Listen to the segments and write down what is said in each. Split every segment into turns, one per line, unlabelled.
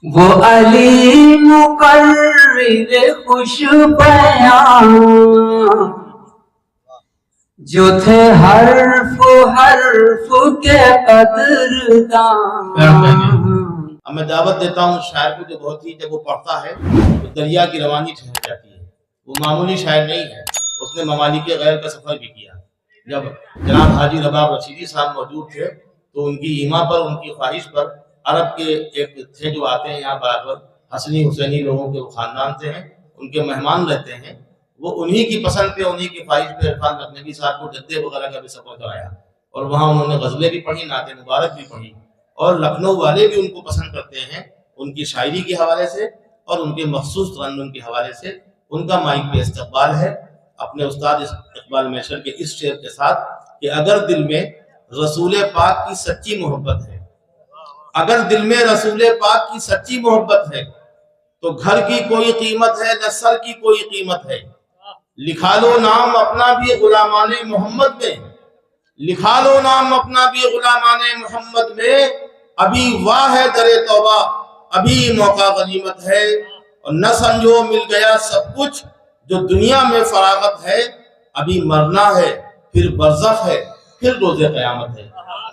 وہ علی مقرر خوش بیان جو تھے حرف کے قدردان.
اب میں دعوت دیتا ہوں شاعر کو کہ بہت ہی جب وہ پڑھتا ہے تو دریا کی روانی ٹھہر جاتی ہے. وہ معمولی شاعر نہیں ہے، اس نے ممالک غیر کا سفر بھی کیا. جب جناب حاجی رباب رشیدی صاحب موجود تھے تو ان کی ایما پر، ان کی خواہش پر عرب کے ایک تھے جو آتے ہیں یہاں برابر، حسنی حسینی لوگوں کے وہ خاندان سے ہیں، ان کے مہمان رہتے ہیں. وہ انہی کی پسند پہ، انہی کی خواہش پہ عرفان لکھنوی صاحب کو جدے وغیرہ کا بھی سفر کرایا اور وہاں انہوں نے غزلیں بھی پڑھی، نعت مبارک بھی پڑھی. اور لکھنؤ والے بھی ان کو پسند کرتے ہیں ان کی شاعری کے حوالے سے اور ان کے مخصوص ترنم کے حوالے سے. ان کا مائک پہ استقبال ہے اپنے استاد اقبال میشر کے اس شعر کے ساتھ کہ اگر دل میں رسول پاک کی سچی محبت ہے، اگر دل میں رسول پاک کی سچی محبت ہے تو گھر کی کوئی قیمت ہے نہ سر کی کوئی قیمت ہے. لکھا لو نام اپنا بھی غلامان محمد میں، لکھا لو نام اپنا بھی غلامان محمد میں. ابھی واہ ہے در توبہ، ابھی موقع غنیمت ہے. اور نہ سمجھو مل گیا سب کچھ جو دنیا میں فراغت ہے. ابھی مرنا ہے، پھر برزخ ہے، پھر روز قیامت ہے.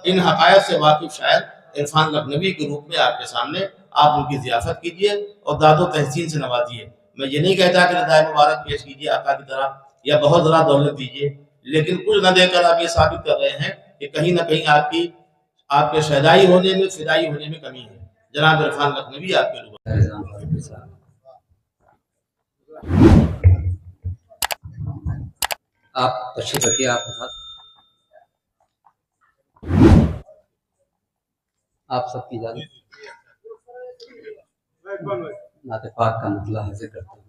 ان حقائق سے واقف شاعر عرفان لکھنوی کے روپ میں آپ کے سامنے، آپ ان کی ضیافت کیجئے اور داد و تحسین سے نوازیے. میں یہ نہیں کہتا کہ ردائے مبارک پیش کیجئے آقا کی طرح یا بہت ذرا دولت دیجئے، لیکن کچھ نہ دے کر آپ یہ ثابت کر رہے ہیں کہ کہیں نہ کہیں آپ کے شہدائی ہونے میں، فدائی ہونے میں کمی ہے. جناب عرفان لکھنوی آپ کے روح.
آپ تشریف رکھیے، آپ کے ساتھ آپ سب کی اجازت نعت پاک کا مطلع حاضر کرتا ہوں.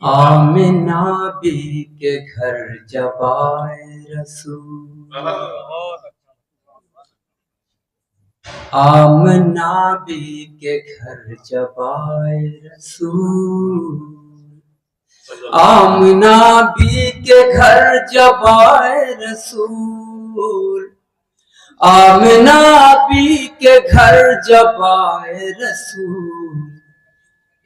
آمنہ بی کے گھر جب آئے رسول، آمنہ بی کے گھر جب آئے رسول، آمنہ بی کے گھر جب آئے رسول، آمنہ بی کے گھر جب آئے رسول،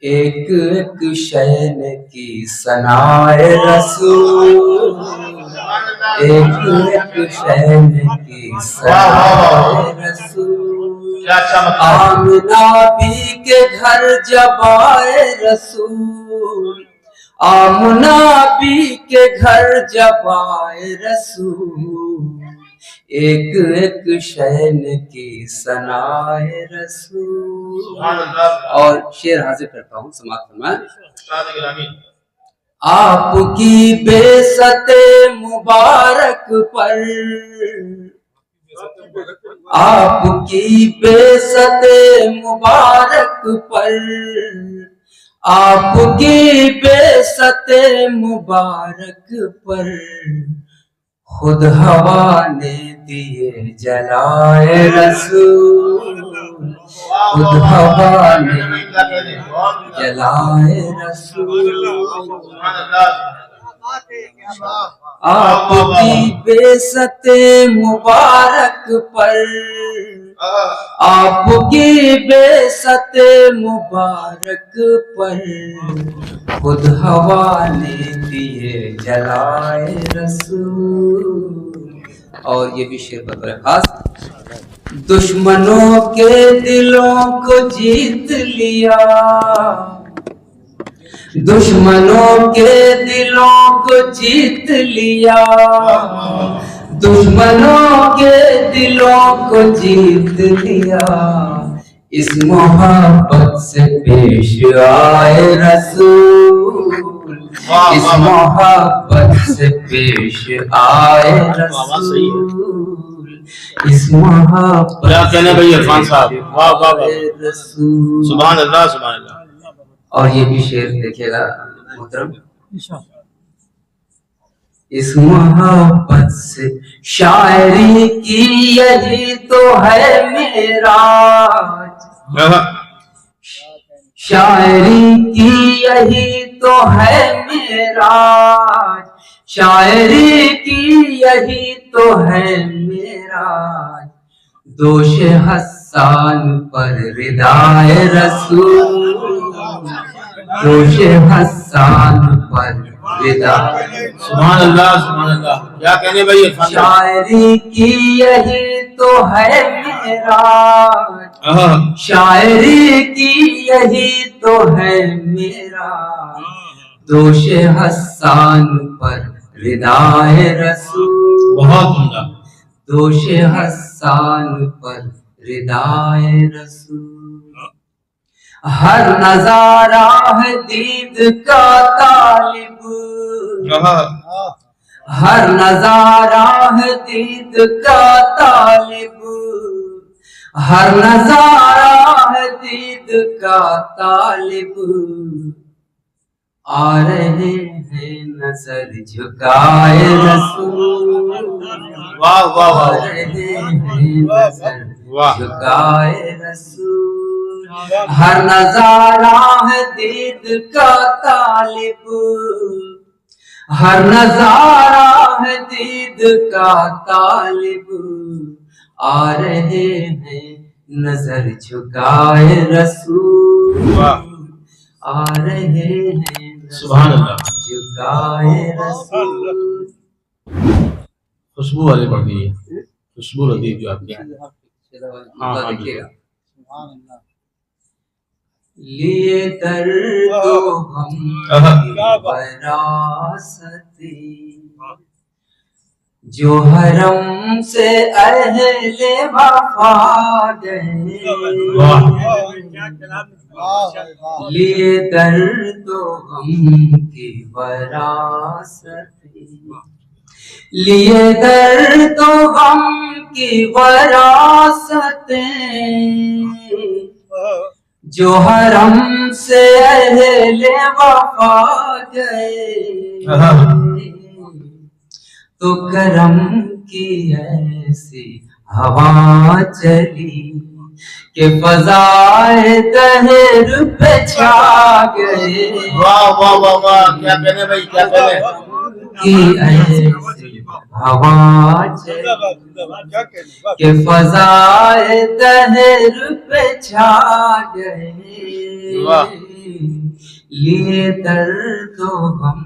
ایک ایک شین کی ثنائے رسول، ایک ایک شین کی ثنائے رسول. آمنہ بی کے گھر جب آئے رسول، آمنہ بی کے گھر جب آئے رسول، ایک ایک شین کی ثنائے رسول. اور شعر حاضر کرتا ہوں، سماعت فرمائیں. آپ کی بعثت مبارک پر، آپ کی بعثت مبارک پر، آپ کی بعثت مبارک پر خود ہوا نے دیے جلائے رسول، خود ہوا نے جلائے رسول. آپ کی بعثت مبارک پر، آپ کی بعثت مبارک پر خود ہوا نے دیے جلائے رسول. اور یہ بھی شعر بطور خاص. دشمنوں کے دلوں کو جیت لیا، دشمنوں کے دلوں کو جیت لیا، دشمنوں کے دلوں کو جیت لیا، اس محبت سے پیش آئے رسول، اس محبت سے پیش آئے رسول، اس محبت
کیا کہنے بھائی عرفان صاحب، واہ واہ واہ،
رسول.
سبحان اللہ سبحان اللہ.
اور یہ بھی شعر دیکھیے گا محترم. اس محبت سے شاعری کی یہی تو ہے معراج، شاعری کی یہی تو ہے معراج، شاعری کی یہی تو ہے معراج. دوش حسان پر ردائے رسول جوش حسان پر ردائے
سبحان اللہ سبحان اللہ. کیا کہنے بھائی عرفان بھائی؟
شاعری کی یہی تو ہے میرا شاعری کی یہی تو ہے میرا دوش حسان پر ردائے رسول
بہت عمدہ.
دوش حسان پر ردائے رسول ہر نظارہ ہے دید کا طالب ہر نظارہ ہے دید کا طالب ہر نظارہ ہے دید کا طالب آ رہے ہیں نظر جھکائے رسول
واہ واہ
آ
واہ.
رہے ہیں نظر جھکائے رسول ہر نظارہ ہے دید کا طالب ہر نظارہ ہے دید کا طالب آ رہے ہیں نظر جھکائے رسول
واہ.
آ رہے ہیں
سبحان اللہ.
جھکائے رسول
خوشبو والے پڑھ دیجیے. خوشبو لطیف جو آپ کی. ہاں
دیکھیے گا لیے در تو ہم وراثتی جو حرم سے اہل وفا گئے لیے در تو ہم کی وراثتی لیے در تو ہم کی وراثتیں جو حرم سے اہل وفا گئے تو کرم کی ایسی ہوا چلی کہ فضائے دہر پہ چھا گئے
واہ واہ واہ واہ. کیا کہنے بھائی کیا کہنے.
کی ایسی ہوا چلی کہ فضائے دہر پہ چھا گئے لیے در تو ہم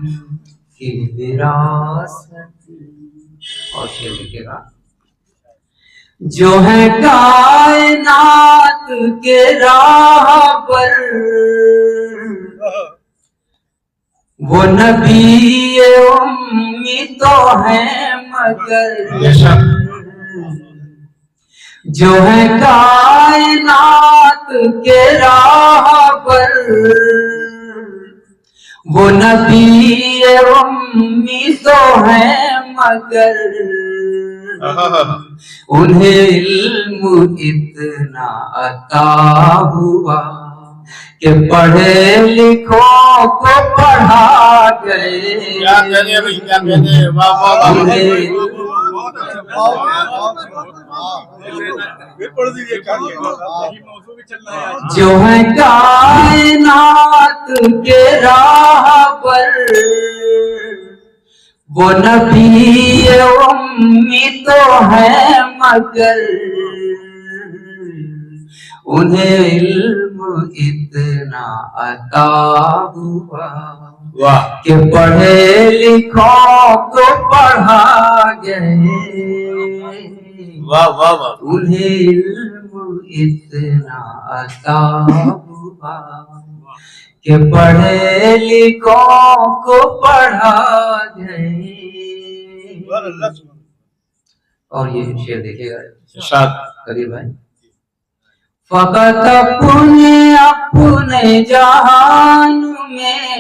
کی وراثت اور شعر لکھے گا جو ہے کائنات کے راہ پر وہ نبی امی تو ہیں مگر جو ہے کائنات کے راہ پر وہ نبی امی تو ہیں مگر انہیں علم اتنا عطا ہوا کہ پڑھے لکھوں کو پڑھا گئے.
کیا کہنے بھائی کیا کہنے. واہ واہ
جو ہے کائنات کے راہ پر وہ نبی امی تو ہے مگر انہیں علم اتنا عطا ہوا کہ پڑھے لکھوں کو پڑھا گئے.
واہ واہ واہ.
انہیں علم اتنا عطا ہوا کہ پڑھے لکھوں کو پڑھا گئے. اور یہ شعر دیکھیے گا قریب ہے فقط اپنے جہان میں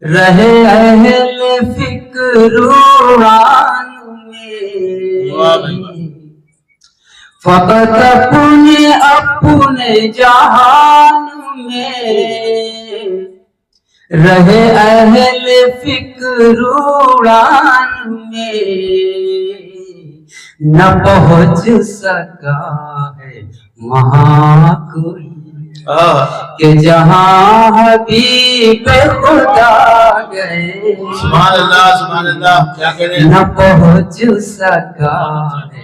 رہے اہل فکر عان میں فقط اپنے جہان میں رہے اہل فکر عان میں نہ پہنچ سکا ہے وہاں کوئی کہ جہاں حبیب خدا گئے.
سبحان اللہ سبحان اللہ. کیا کہنے.
نہ پہنچ سکا ہے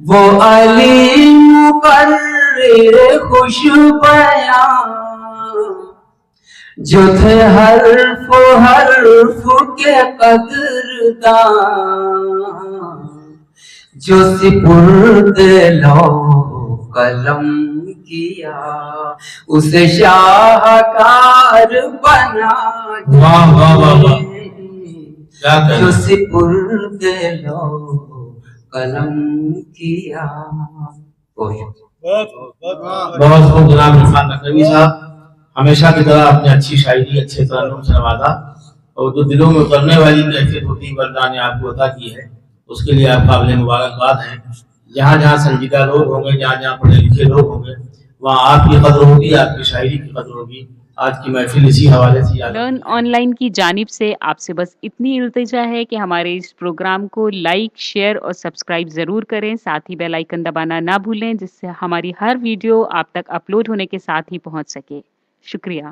وہ علی مقرر خوش بیان جو تھے حرف و حرف کے قدردان، جو سپرد لو قلم کیا اسے شاہکار بنا
واہ واہ واہ واہ، کیا
جو
کہنا.
سپرد لو قلم کیا.
بہت خوب جناب عرفان نقوی صاحب، ہمیشہ کی طرح اپنے اچھی شاعری اچھے ترنم سے نوازا، اور جو دلوں میں اترنے والی کیفیت ہوتی ہے اللہ نے آپ کو عطا کی ہے، اس کے لیے آپ قابل مبارکباد ہیں. جہاں جہاں سنجیدہ لوگ ہوں گے، جہاں جہاں پڑھے لکھے لوگ ہوں گے، وہاں آپ کی قدر ہوگی، آپ کی شاعری کی قدر ہوگی. آج کی محفل اسی حوالے سے یاد
لرن آن لائن کی جانب سے آپ سے بس اتنی التجا ہے کہ ہمارے اس پروگرام کو لائک، شیئر اور سبسکرائب ضرور کریں. ساتھ ہی بیل آئیکن دبانا نہ بھولیں، جس سے ہماری ہر ویڈیو آپ تک اپلوڈ ہونے کے ساتھ ہی پہنچ سکے. شکریہ.